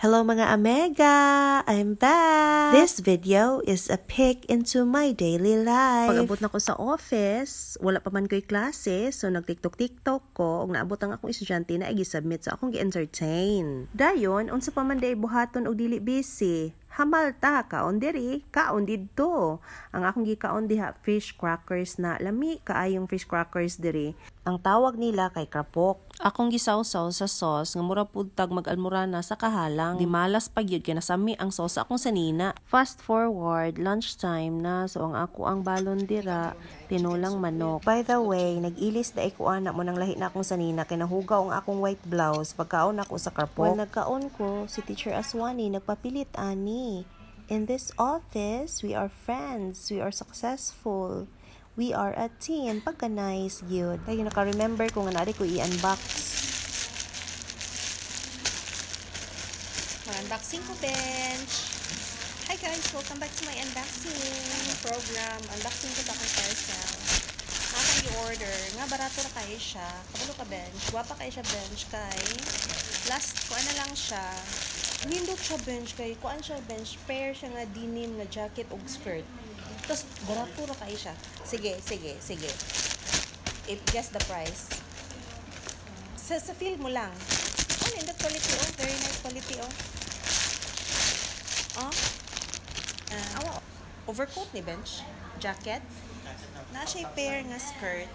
Hello mga Amega! I'm back! This video is a peek into my daily life. Pag-abot na ko sa office, wala pa man ko'y klase, so nag-tiktok-tiktok ko, og naabot ang akong estudyante na i-submit, so akong gi-entertain. Dayon, unsa pa man day buhaton og dili busy, hamal ta, kaon diri, kaon didto. Ang akong gikaon diha, fish crackers na, lami kaayong fish crackers diri. Ang tawag nila kay krapok. Akong gisawsaw sa sauce nga mura pud tag mag-almorana sa kahalang. Di malas pa gyud kay nasami ang sauce akong sanina. Fast forward, lunchtime na, so ang ako ang balon dira, tinulang manok. By the way, nag-ilis da ko ana mo nang lahi na akong sanina kay nahugaw ang akong white blouse pagkaon ako sa krapok. Well, nagkaon ko si Teacher Aswani nagpapilit ani. In this office, we are friends, we are successful. We are a team. Pagka nice, yun. Kaya naka-remember ko nga nari ko i-unbox. Unboxing ko, bench. Hi guys, welcome back to my unboxing program. Unboxing ko sa akong parcel. Nakakang i-order. Nga, barato na kayo siya. Kabalo ka, bench. Wapa kayo siya, bench. Kay last, kuan na lang siya. Nindot siya, bench. Kay kuan siya, bench. Pair siya nga denim na jacket o skirt. Tapos, barato na kayo siya. Sige. Guess the price. Sa feel mo lang. Oh, nindot quality, oh. Very nice quality, oh. Oh. Overcoat ni bench. Jacket. Na siya pair nga skirt.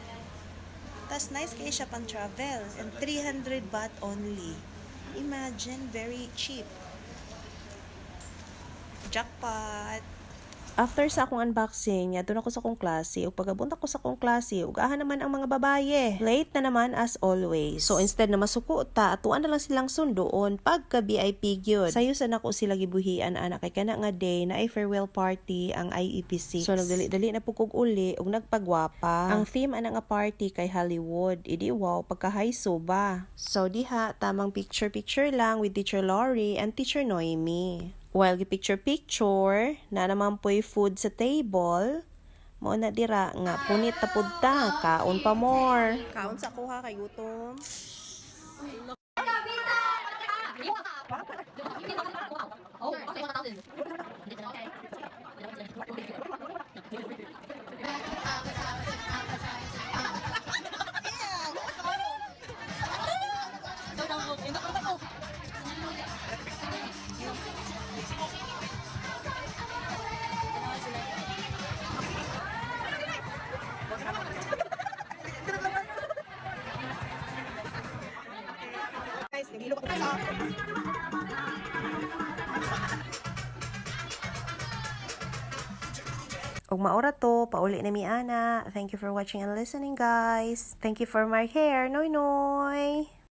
Tapos, nice kayo siya pang travel. And 300 baht only. Imagine, very cheap. Jackpot. After sa akong unboxing, doon ako sa akong klase. Ug pagabunta ko sa akong klase, ugahan naman ang mga babaye. Late na naman as always. So instead na masuko ta, atuan na lang silang sundoon pagka VIP gyud. Sayo sa nako sila gibuhian ana kay kana nga day na ay farewell party ang IEP6. So nagdali-dali na pugog uli ug nagpagwapa. Ang theme ana nga party kay Hollywood. Idi wow, pagka high so ba. So diha tamang picture lang with Teacher Lori and Teacher Noemi. While picture na naman po'y food sa table, mo na dira nga punit ta pud ta, kaon pa more. Kaon sa kuha kay gutom. Ug maora to, pauli na mi ana. Thank you for watching and listening, guys. Thank you for my hair. Noy.